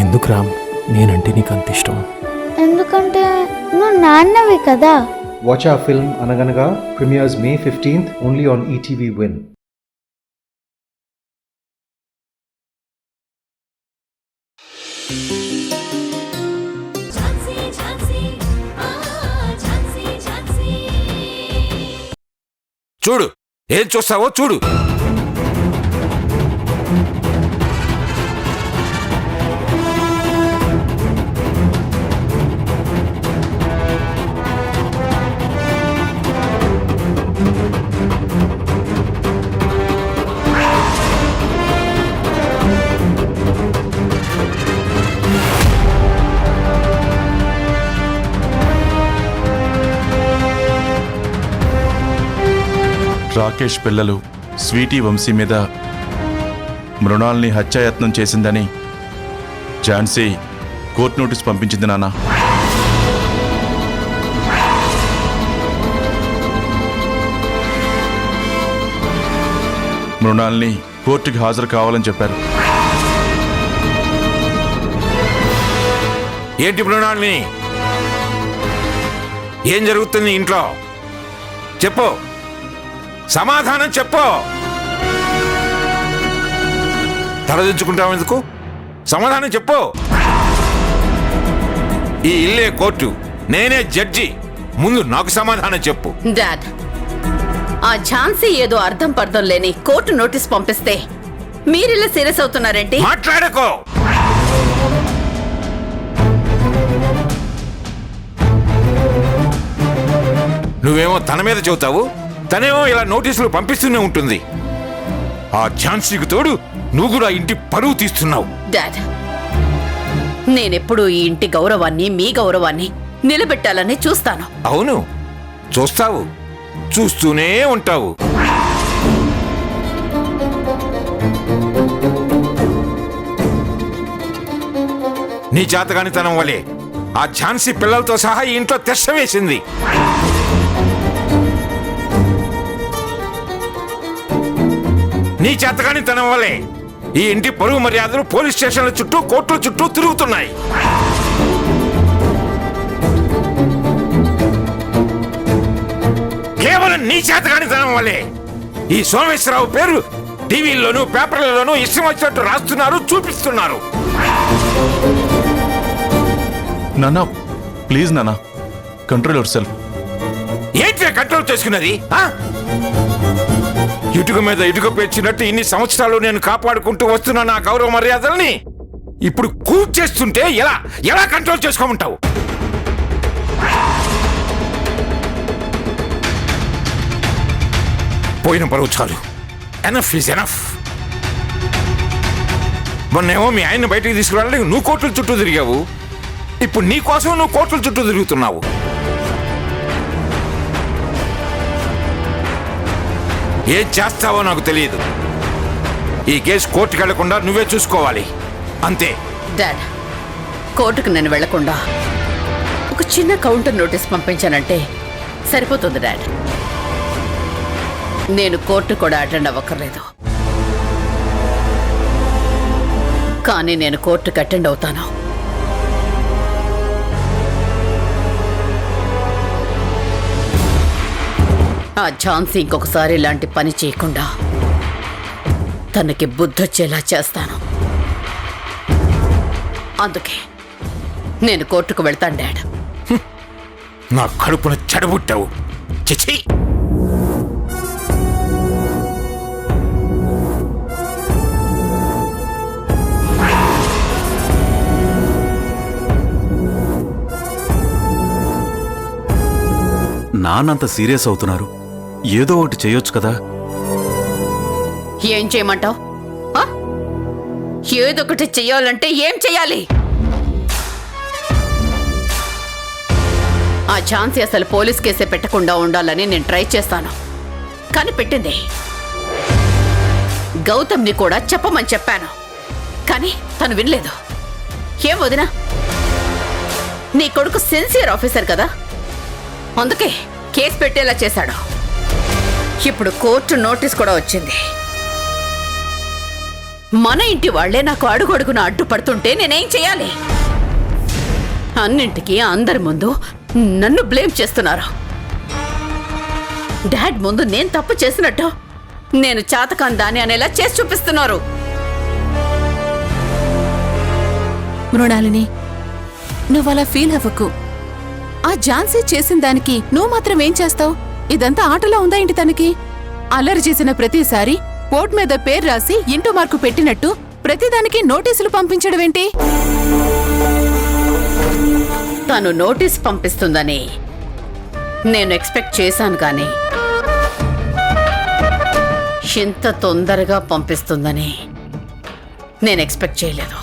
ఎందుకు రామ్ నేనంటే నీకు అంత ఇష్టం? ఎందుకంటే నువ్వు నాన్నవి కదా. Watch our film Anaganaga premieres May 15th only on ETV Win. చూడు, ఏం చూస్తావో చూడు. రాకేష్ పిల్లలు స్వీటీ వంశీ మీద మృణాల్ని హత్యాయత్నం చేసిందని ఝాన్సీ కోర్టు నోటీస్ పంపించింది నాన్న. మృణాల్ని కోర్టుకి హాజరు కావాలని చెప్పారు. ఏంటి మృణాల్ని? ఏం జరుగుతుంది ఇంట్లో? చెప్పు, సమాధానం చెప్పు. తలదించుకుంటావు ఎందుకు? సమాధానం చెప్పు. ఈ ఇల్లే కోర్టు, నేనే జడ్జి. ముందు నాకు సమాధానం చెప్పు. డాడ్, ఆ ఝాన్సీ ఏదో అర్థం పర్థం లేని కోర్టు నోటీస్ పంపిస్తే మీరిలా సీరియస్ అవుతున్నారేంటి? మాట్లాడకో. నువ్వేమో తన మీద చెబుతావు, తనేమో ఇలా నోటీసులు పంపిస్తూనే ఉంటుంది. ఆ ఝాన్సీకి తోడు నువ్వు కూడా ఇంటి పరువు తీస్తున్నావు. డాడ్, నేనెప్పుడు ఈ ఇంటి గౌరవాన్ని, మీ గౌరవాన్ని నిలబెట్టాలని చూస్తాను. అవును, చూస్తావు, చూస్తూనే ఉంటావు. నీ చేతగానితనం వలే ఆ ఝాన్సీ పిల్లలతో సహా ఈ ఇంట్లో తెష్ట వేసింది. నీ చేతగానితనం వలే ఈ ఇంటి పరువు మర్యాదలు పోలీస్ స్టేషన్ల చుట్టూ, కోర్టుల చుట్టూ తిరుగుతున్నాయి. కేవలం నీ చేతగానితనం వలే ఈ సోమేశ్వరరావు పేరు టీవీల్లోనూ పేపర్లలోనూ ఇష్టం వచ్చినట్టు రాస్తున్నారు, చూపిస్తున్నారు. నాన్న ప్లీజ్ నాన్న, కంట్రోల్ యువర్ సెల్ఫ్. ఏంటి కంట్రోల్ చేసుకున్నది? ఇటుక మీద ఇటుక పేర్చినట్టు ఇన్ని సంవత్సరాలు నేను కాపాడుకుంటూ వస్తున్న నా గౌరవ మర్యాదల్ని ఇప్పుడు కూల్చేస్తుంటే ఎలా ఎలా కంట్రోల్ చేసుకోమంటావు? పోయిన పరువు చాలు. Enough is enough. మొన్నేమో మీ ఆయన్ని బయటికి తీసుకురావడానికి నువ్వు కోర్టుల చుట్టూ తిరిగావు. ఇప్పుడు నీ కోసం నువ్వు కోర్టుల చుట్టూ తిరుగుతున్నావు. ఏం చేస్తావో నాకు తెలియదు. ఈ కేసు కోర్టుకు వెళ్లకుండా నువ్వే చూసుకోవాలి, అంతే. డాడ్, కోర్టుకు నేను వెళ్లకుండా ఒక చిన్న కౌంటర్ నోటీస్ పంపించానంటే సరిపోతుంది డాడ్. నేను కోర్టు కూడా అటెండ్ అవ్వక్కర్లేదు. కానీ నేను కోర్టుకు అటెండ్ అవుతాను. ఆ ఝాన్సీ ఇంకొకసారి ఇలాంటి పని చేయకుండా తనకి బుద్ధొచ్చేలా చేస్తాను. అందుకే నేను కోర్టుకు వెళ్తాను డాడ్. నా కడుపున చెడబుట్టావు. చిచి. నాన్నంత సీరియస్ అవుతున్నారు, ఏదో ఒకటి చేయొచ్చు కదా. ఏం చేయమంటావు? ఏదొకటి చెయ్యాలంటే ఏం చెయ్యాలి? ఆ ఝాన్సీ అసలు పోలీస్ కేసే పెట్టకుండా ఉండాలని నేను ట్రై చేస్తాను, కానీ పెట్టింది. గౌతమ్ని కూడా చెప్పమని చెప్పాను, కానీ తను వినలేదు. ఏం వదినా, నీ కొడుకు సిన్సియర్ ఆఫీసర్ కదా, అందుకే కేసు పెట్టేలా చేశాడు. ఇప్పుడు కోర్టు నోటీస్ కూడా వచ్చింది. మన ఇంటి వాళ్లే నాకు అడుగడుగున అడ్డుపడుతుంటే నేనేం చేయాలి? అన్నింటికీ అందరి ముందు నన్ను బ్లేమ్ చేస్తున్నారు. డాడ్ ముందు నేను తప్పు చేసినట్టు నేను చాతకాని దాని అనేలా చేసి చూపిస్తున్నారు. మృణాలిని, నువ్వలా ఫీల్ అవ్వకు. ఆ ఝాన్సీ చేసిన దానికి నువ్వు మాత్రం ఏం చేస్తావు? ఇదంతా ఆటలో ఉందా ఏంటి తనకి? అల్లరి చేసిన ప్రతిసారి బోర్డు మీద పేరు రాసి ఇంటూ మార్కు పెట్టినట్టు ప్రతిదానికి నోటీసులు పంపించడమేంటి? తను నోటీస్ పంపిస్తుందని నేను ఎక్స్పెక్ట్ చేశాను, కానీ ఇంత తొందరగా పంపిస్తుందని నేను ఎక్స్పెక్ట్ చేయలేదు.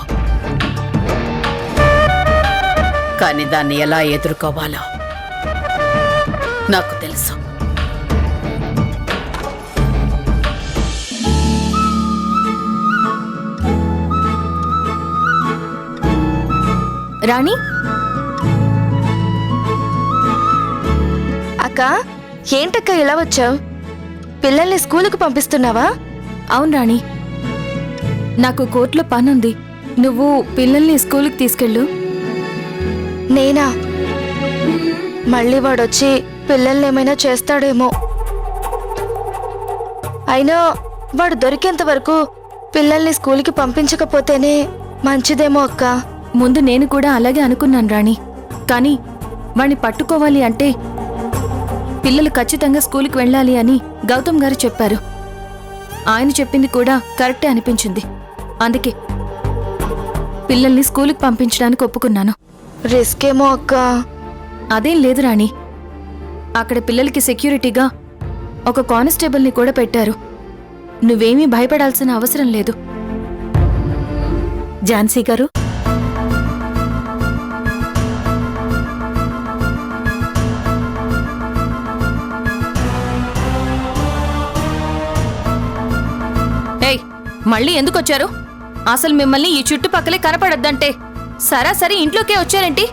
కానీ దాన్ని ఎలా ఎదుర్కోవాలో నాకు తెలుసు. రాణి, అక్క, ఏంటక్క ఇలా వచ్చావు? పిల్లల్ని స్కూలుకు పంపిస్తున్నావా? అవును రాణి, నాకు కోర్టులో పనుంది. నువ్వు పిల్లల్ని స్కూల్కి తీసుకెళ్ళు. నేనా? మళ్ళీ వాడొచ్చి పిల్లల్ని ఏమైనా చేస్తాడేమో. అయినా వాడు దొరికేంత వరకు పిల్లల్ని స్కూల్కి పంపించకపోతేనే మంచిదేమో అక్క. ముందు నేను కూడా అలాగే అనుకున్నాను రాణి. కానీ వాణ్ణి పట్టుకోవాలి అంటే పిల్లలు ఖచ్చితంగా స్కూల్కి వెళ్ళాలి అని గౌతమ్ గారు చెప్పారు. ఆయన చెప్పింది కూడా కరెక్టే అనిపించింది. అందుకే పిల్లల్ని స్కూల్కి పంపించడానికి ఒప్పుకున్నాను. రిస్క్ ఏమో అక్క. అదేం లేదు రాణి, అక్కడ పిల్లలకి సెక్యూరిటీగా ఒక కానిస్టేబుల్ని కూడా పెట్టారు. నువ్వేమీ భయపడాల్సిన అవసరం లేదు. ఝాన్సీ గారు, ఏయ్, మళ్ళీ ఎందుకొచ్చారు? అసలు మిమ్మల్ని ఈ చుట్టుపక్కలే కనపడొద్దంటే సరాసరి ఇంట్లోకే వచ్చారేంటి?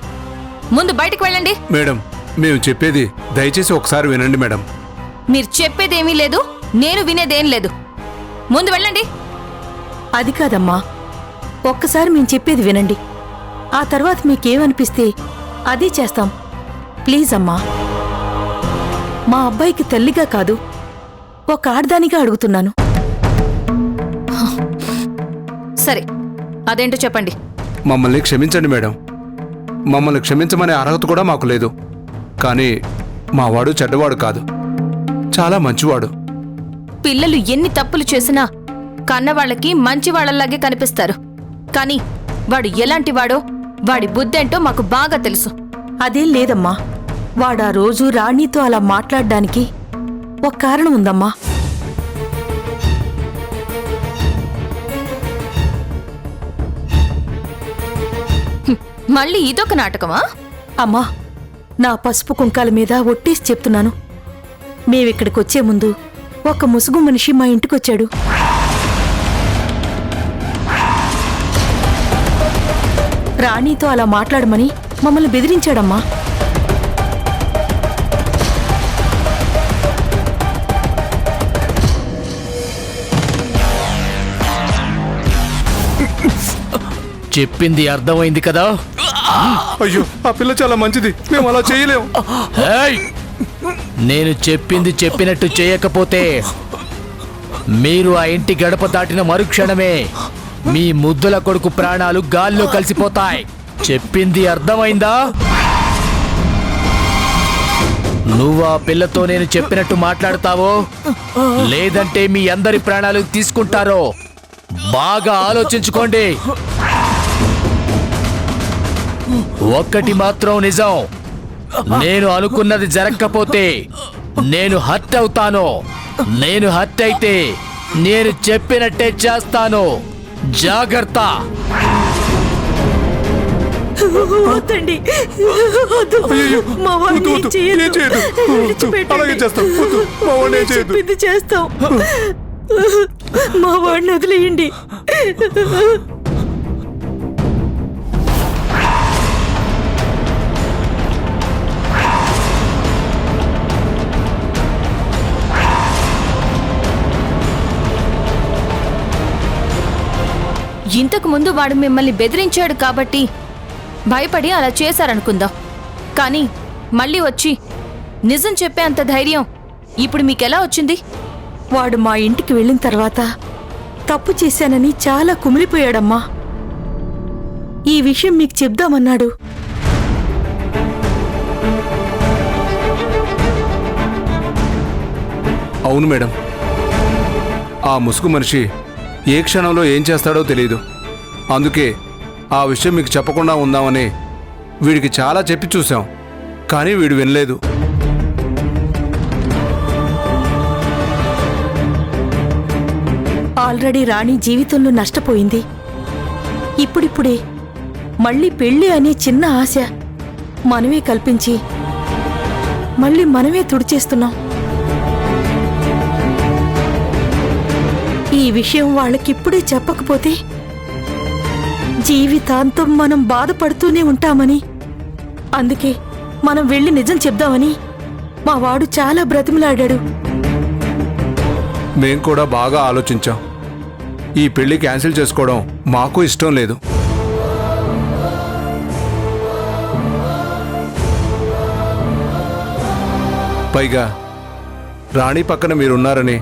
ముందు బయటకు వెళ్ళండి. మేడం, మేము చెప్పేది దయచేసి ఒకసారి వినండి మేడం. మీరు చెప్పేదేమీ లేదు, నేను వినేదేం లేదు. ముందు వెళ్ళండి. అది కాదమ్మా, ఒక్కసారి మేము చెప్పేది వినండి. ఆ తర్వాత మీకేమనిపిస్తే అదే చేస్తాం. ప్లీజ్ అమ్మా, మా అబ్బాయికి తల్లిగా కాదు, ఒక ఆడదానిగా అడుగుతున్నాను. సరే, అదేంటో చెప్పండి. మమ్మల్ని క్షమించండి మేడం. మమ్మల్ని క్షమించమనే అర్హత కూడా మాకు లేదు. కానీ మావాడు చెడ్డవాడు కాదు, చాలా మంచివాడు. పిల్లలు ఎన్ని తప్పులు చేసినా కన్నవాళ్ళకి మంచివాళ్లలాగే కనిపిస్తారు. కానీ వాడు ఎలాంటివాడో, వాడి బుద్ధేంటో మాకు బాగా తెలుసు. అదేం లేదమ్మా, వాడా రోజు రాణితో అలా మాట్లాడ్డానికి ఒక కారణం ఉందమ్మా. మళ్ళీ ఇదొక నాటకమా? అమ్మా, నా పసుపు కుంకాల మీద ఒట్టేసి చెప్తున్నాను, మేమిక్కడికొచ్చే ముందు ఒక ముసుగు మనిషి మా ఇంటికొచ్చాడు. రాణితో అలా మాట్లాడమని మమ్మల్ని బెదిరించాడమ్మా. చెప్పింది అర్థమైంది కదా? అయ్యో, ఆ పిల్ల చాలా మంచిది, మేము అలా చేయలేము. ఏయ్! నేను చెప్పింది చెప్పినట్టు చేయకపోతే మీరు ఆ ఇంటి గడప దాటిన మరుక్షణమే మీ ముద్దుల కొడుకు ప్రాణాలు గాల్లో కలిసిపోతాయి. చెప్పింది అర్థమైందా? నువ్వు ఆ పిల్లతో నేను చెప్పినట్టు మాట్లాడతావో లేదంటే మీ అందరి ప్రాణాలు తీసుకుంటారో బాగా ఆలోచించుకోండి. ఒక్కటి మాత్రం నిజం, నేను అనుకున్నది జరగకపోతే నేను హర్ట్ అవుతాను. నేను హర్ట్ అయితే నేను చెప్పినట్టే చేస్తాను. జాగ్రత్త. వద్దండి, అయ్యయ్యో, మా వాడిని వద్దు, వద్దు, చేయొద్దు. ఏం చేయొద్దు. విడిచిపెట్టండి. అలాగే చేస్తాం. వద్దు, మా వాడిని ఏం చేయొద్దు. చెప్పింది చేస్తాం. మా వాడిని వదిలేయండి. ఇంతకు ముందు వాడు మిమ్మల్ని బెదిరించాడు కాబట్టి భయపడి అలా చేశారనుకుందాం. కానీ మళ్ళీ వచ్చి నిజం చెప్పే అంత ధైర్యం ఇప్పుడు మీకెలా వచ్చింది? వాడు మా ఇంటికి వెళ్ళిన తర్వాత తప్పు చేశానని చాలా కుమిలిపోయాడమ్మా. ఈ విషయం మీకు చెప్దామన్నాడు. అవును మేడం, ఆ ముసుగు మనిషి ఏ క్షణంలో ఏం చేస్తాడో తెలియదు. అందుకే ఆ విషయం మీకు చెప్పకుండా ఉందామని వీడికి చాలా చెప్పి చూశాం, కానీ వీడు వినలేదు. ఆల్రెడీ రాణి జీవితంలో నష్టపోయింది. ఇప్పుడిప్పుడే మళ్ళీ పెళ్లి అనే చిన్న ఆశ మనమే కల్పించి మళ్ళీ మనమే తుడిచేస్తున్నాం. ఈ విషయం వాళ్ళకిప్పుడే చెప్పకపోతే జీవితాంతం మనం బాధపడుతూనే ఉంటామని, అందుకే మనం వెళ్ళి నిజం చెప్దామని మా వాడు చాలా బ్రతిమలాడాడు. మేం కూడా బాగా ఆలోచించాం. ఈ పెళ్లి క్యాన్సిల్ చేసుకోవడం మాకు ఇష్టం లేదు. పైగా రాణి పక్కన మీరున్నారని,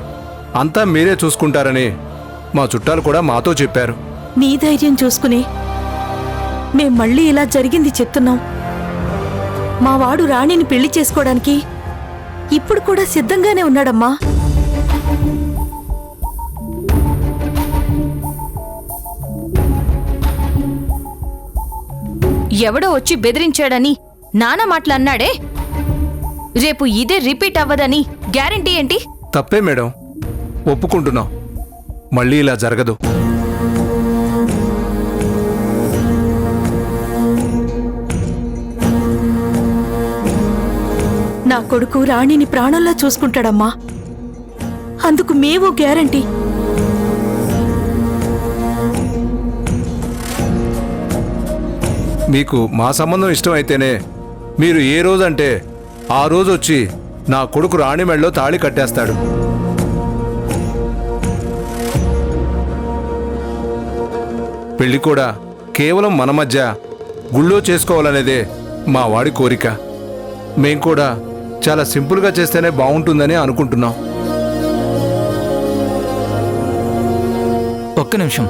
అంతా మీరే చూసుకుంటారని మా చుట్టాలు కూడా మాతో చెప్పారు. నీ ధైర్యం చూసుకుని మేం మళ్ళీ ఇలా జరిగింది చెప్తున్నాం. మా వాడు రాణిని పెళ్లి చేసుకోవడానికి ఇప్పుడు కూడా సిద్ధంగానే ఉన్నాడమ్మా. ఎవడో వచ్చి బెదిరించాడని నానా మాటలు అన్నాడే, రేపు ఇదే రిపీట్ అవ్వదని గ్యారెంటీ ఏంటి? తప్పే మేడం, ఒప్పుకుంటున్నాం. మళ్ళీ ఇలా జరగదు. నా కొడుకు రాణిని ప్రాణంలా చూసుకుంటాడమ్మా. అందుకు మేము గ్యారంటీ. మీకు మా సంబంధం ఇష్టమైతేనే మీరు ఏ రోజంటే ఆ రోజు వచ్చి నా కొడుకు రాణి మెడలో తాళి కట్టేస్తాడు. పెళ్లి కూడా కేవలం మన మధ్య గుళ్ళో చేసుకోవాలనేదే మా వాడి కోరిక. మేం కూడా చాలా సింపుల్గా చేస్తేనే బాగుంటుందని అనుకుంటున్నాం. ఒక్క నిమిషం.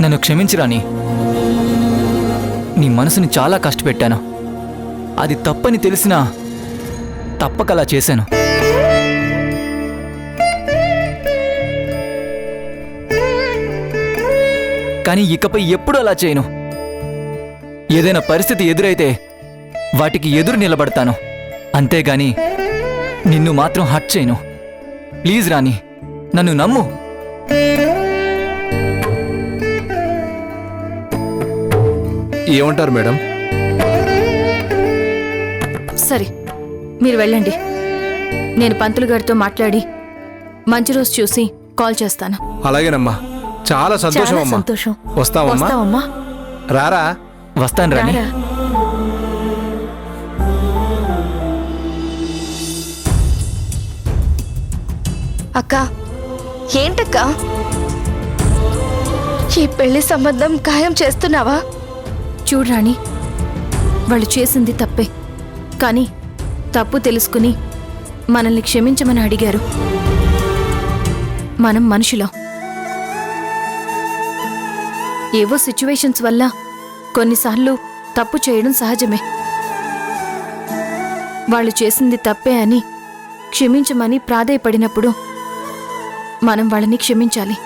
నన్ను క్షమించి రాణి. నీ మనసుని చాలా కష్టపెట్టాను. అది తప్పని తెలిసినా తప్పకలా చేశాను. కానీ ఇకపై ఎప్పుడూ అలా చేయను. ఏదైనా పరిస్థితి ఎదురైతే వాటికి ఎదురు నిలబడతాను, అంతేగాని నిన్ను మాత్రం హర్ట్ చేయను. ప్లీజ్ రాణి, నన్ను నమ్ము. ఏమంటారు మేడం? సరే, మీరు వెళ్ళండి. నేను పంతులు గారితో మాట్లాడి మంచి రోజు చూసి కాల్ చేస్తాను. అలాగేనమ్మా, చాలా సంతోషం చాలా అమ్మా. సంతోషం. వస్తామమ్మా. వస్తావమ్మా? రారా. వస్తాను రాణి. రారా. అక్క, ఏంటక్క ఈ పెళ్లి సంబంధం ఖాయం చేస్తున్నావా? చూడు రాణి, వాళ్ళు చేసింది తప్పే, కానీ తప్పు తెలుసుకుని మనల్ని క్షమించమని అడిగారు. మనం మనుషులం. ఏవో సిచ్యువేషన్స్ వల్ల కొన్నిసార్లు తప్పు చేయడం సహజమే. వాళ్ళు చేసింది తప్పే అని క్షమించమని ప్రాధేయపడినప్పుడు మనం వాళ్ళని క్షమించాలి.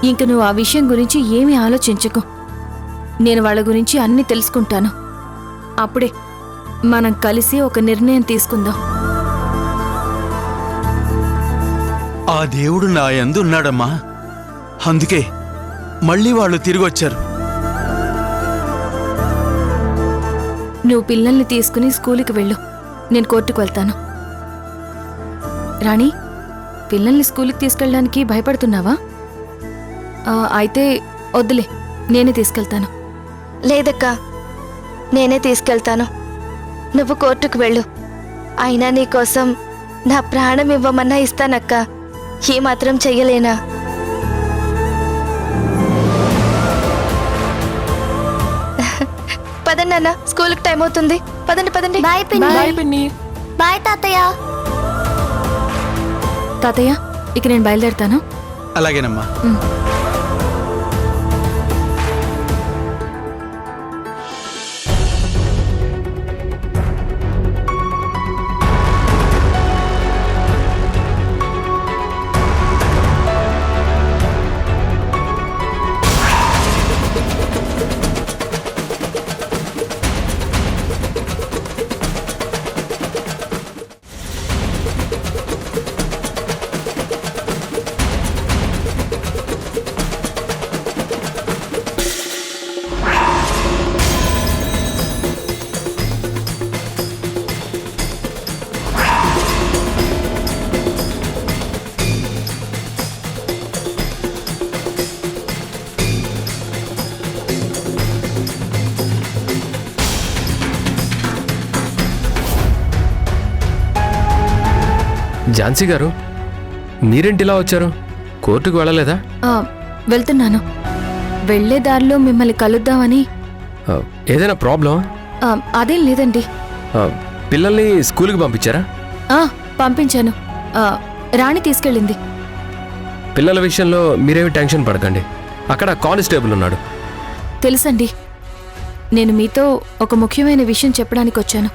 ఇంక నువ్వు ఆ విషయం గురించి ఏమీ ఆలోచించకు. నేను వాళ్ళ గురించి అన్నీ తెలుసుకుంటాను. అప్పుడే మనం కలిసి ఒక నిర్ణయం తీసుకుందాం. ఆ దేవుడు నా యందు ఉన్నాడమ్మా. అందుకే మళ్ళీ వాళ్ళు తిరిగొచ్చారు. నువ్వు పిల్లల్ని తీసుకుని స్కూలుకి వెళ్ళు, నేను కోర్టుకు వెళ్తాను. రాణి, పిల్లల్ని స్కూలుకి తీసుకెళ్ళడానికి భయపడుతున్నావా? అయితే వద్దులే, నేనే తీసుకెళ్తాను. లేదక్క, నేనే తీసుకెళ్తాను. నువ్వు కోర్టుకు వెళ్ళు. అయినా నీకోసం నా ప్రాణం ఇవ్వమన్నా ఇస్తానక్క. ఏమాత్రం చెయ్యలేనా? పదండి నాన్న, స్కూల్కి టైం అవుతుంది. పదండి పదండి. బాయ్ పిన్ని. బాయ్ తాతయ్య. తాతయ్య, ఇక నేను బయలుదేరుతాను. అలాగేనమ్మా. ఝాన్సీ గారు, మీరేంటిలా వచ్చారు? కోర్టుకు వెళ్ళలేదా? వెళ్తున్నాను. వెళ్లే దారిలో మిమ్మల్ని కలుద్దామని. ఏదైనా ప్రాబ్లం? అదేం లేదండి. పిల్లల్ని స్కూల్కి పంపించారా? పంపించాను. రాణి తీసుకెళ్ళింది. పిల్లల విషయంలో మీరేమి టెన్షన్ పడకండి. అక్కడ కానిస్టేబుల్ ఉన్నాడు. తెలుసండి. నేను మీతో ఒక ముఖ్యమైన విషయం చెప్పడానికి వచ్చాను.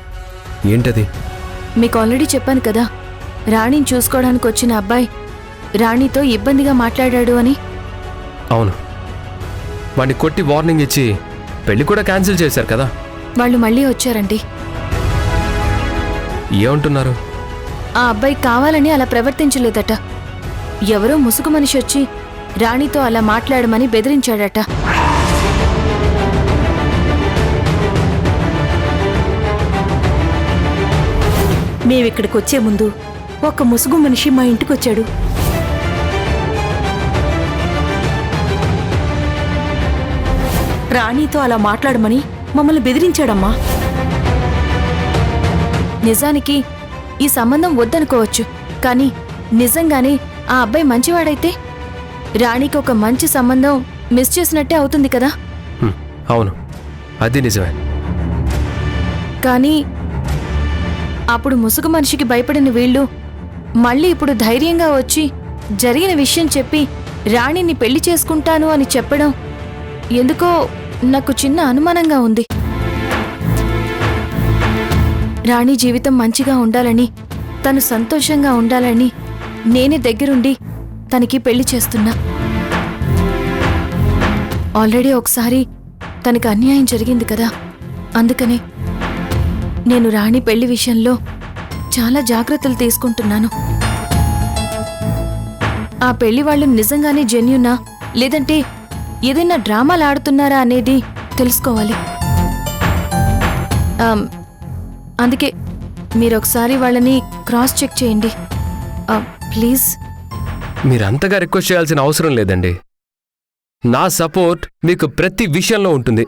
ఏంటది? మీకు ఆల్రెడీ చెప్పాను కదా, రాణిని చూసుకోవడానికి వచ్చిన అబ్బాయి రాణితో ఇబ్బందిగా మాట్లాడాడు అని. అవును, వాడిని కొట్టి వార్నింగ్ ఇచ్చి పెళ్లి కూడా క్యాన్సిల్ చేశారు కదా. వాళ్ళు మళ్ళీ వచ్చారండి. ఏమంటున్నారు? ఆ అబ్బాయి కావాలని అలా ప్రవర్తించలేదట. ఎవరో ముసుగు మనిషి వచ్చి రాణితో అలా మాట్లాడమని బెదిరించాడట. మేమిక్కడికి వచ్చే ముందు ఒక ముసుగు మనిషి మా ఇంటికొచ్చాడు. రాణితో అలా మాట్లాడమని మమ్మల్ని బెదిరించాడమ్మా. నిజానికి ఈ సంబంధం వద్దనుకోవచ్చు, కానీ నిజంగానే ఆ అబ్బాయి మంచివాడైతే రాణికి ఒక మంచి సంబంధం మిస్ చేసినట్టే అవుతుంది కదా. అవును, అది నిజమే. కానీ అప్పుడు ముసుగు మనిషికి భయపడిన వీళ్ళు మళ్ళీ ఇప్పుడు ధైర్యంగా వచ్చి జరిగిన విషయం చెప్పి రాణిని పెళ్లి చేసుకుంటాను అని చెప్పడం ఎందుకో నాకు చిన్న అనుమానంగా ఉంది. రాణి జీవితం మంచిగా ఉండాలని, తను సంతోషంగా ఉండాలని నేనే దగ్గరుండి తనకి పెళ్లి చేస్తున్నా. ఆల్రెడీ ఒకసారి తనకి అన్యాయం జరిగింది కదా, అందుకనే నేను రాణి పెళ్లి విషయంలో చాలా జాగ్రత్తలు తీసుకుంటున్నాను. ఆ పెళ్లి వాళ్ళు నిజంగానే జెన్యూనా లేదంటే ఏదైనా డ్రామాలు ఆడుతున్నారా అనేది తెలుసుకోవాలి. అందుకే మీరొకసారి వాళ్ళని క్రాస్ చెక్ చేయండి ప్లీజ్. మీరంతగా రిక్వెస్ట్ చేయాల్సిన అవసరం లేదండి. నా సపోర్ట్ మీకు ప్రతి విషయంలో ఉంటుంది.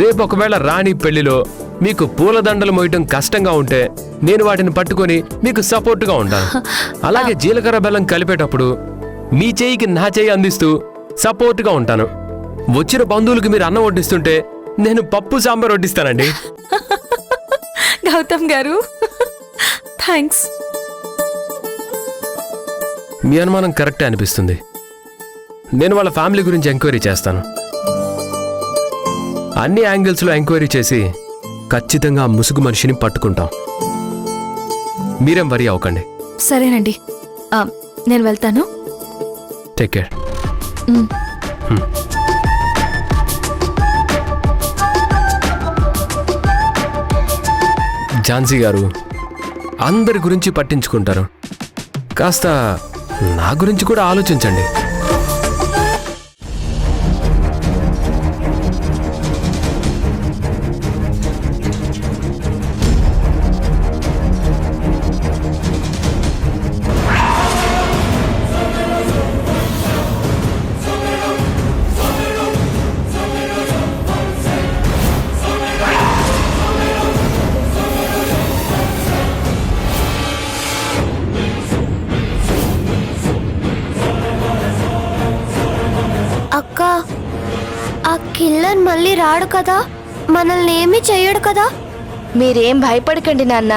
రేపు ఒకవేళ రాణి పెళ్లిలో మీకు పూలదండలు మోయటం కష్టంగా ఉంటే నేను వాటిని పట్టుకొని మీకు సపోర్ట్గా ఉంటాను. అలాగే జీలకర్ర బెల్లం కలిపేటప్పుడు మీ చేయికి నా చేయి అందిస్తూ సపోర్ట్గా ఉంటాను. వచ్చిన బంధువులకు మీరు అన్నం వడ్డిస్తుంటే నేను పప్పు సాంబార్ వడ్డిస్తానండి. గౌతమ్ గారు, థ్యాంక్స్. మీ అనుమానం కరెక్టే అనిపిస్తుంది. నేను వాళ్ళ ఫ్యామిలీ గురించి ఎంక్వైరీ చేస్తాను. అన్ని యాంగిల్స్లో ఎంక్వైరీ చేసి ఖచ్చితంగా ఆ ముసుగు మనిషిని పట్టుకుంటాం. మీరేం వరీ అవ్వకండి. సరేనండి, నేను వెళ్తాను. Take care. ఝాన్సీ గారు అందరి గురించి పట్టించుకుంటారు, కాస్త నా గురించి కూడా ఆలోచించండి. విలన్ మళ్ళీ రాడు కదా, మనల్ని ఏమీ చెయ్యడు కదా. మీరేం భయపడకండి నాన్న,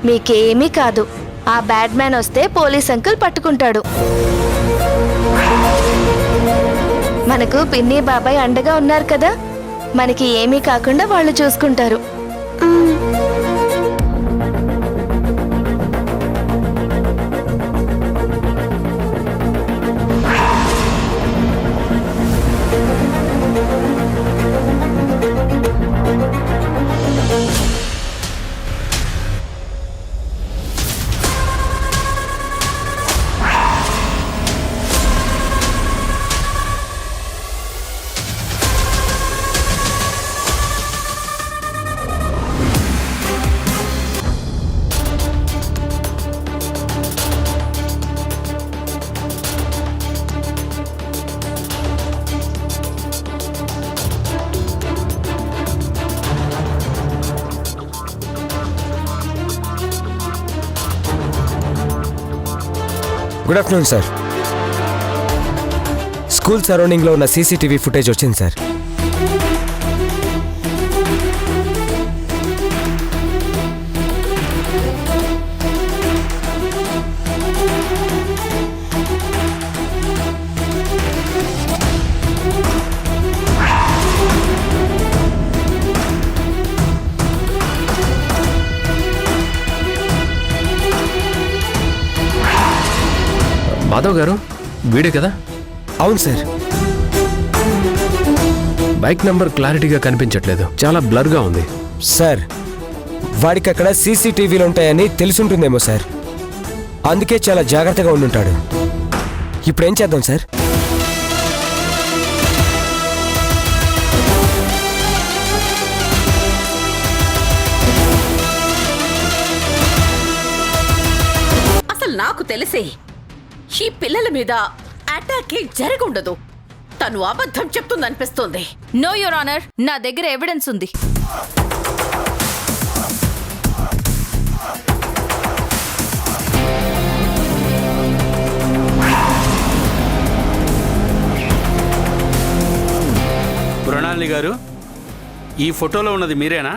మీకేమీ కాదు. ఆ బ్యాడ్ మ్యాన్ వస్తే పోలీస్ అంకుల్ పట్టుకుంటాడు. మనకు పిన్ని బాబాయ్ అండగా ఉన్నారు కదా, మనకి ఏమీ కాకుండా వాళ్ళు చూసుకుంటారు. Good afternoon sir. స్కూల్ సరౌండింగ్లో ఉన్న సీసీటీవీ ఫుటేజ్ వచ్చింది సార్. మాధవ్ గారు, వీడే కదా? అవును సార్. బైక్ నంబర్ క్లారిటీగా కనిపించట్లేదు, చాలా బ్లర్గా ఉంది. సార్, వాడికి అక్కడ సీసీటీవీలు ఉంటాయని తెలుసుంటుందేమో సార్, అందుకే చాలా జాగ్రత్తగా ఉండుంటాడు. ఇప్పుడు ఏం చేద్దాం సార్? అసలు నాకు తెలిసి ఈ పిల్లల మీద అటాక్ జరగుండదు. తను అబద్ధం చెప్తుందనిపిస్తుంది. నో యువర్ ఆనర్, నా దగ్గర ఎవిడెన్స్ ఉంది. మృణాలిని గారు, ఈ ఫోటోలో ఉన్నది మీరేనా?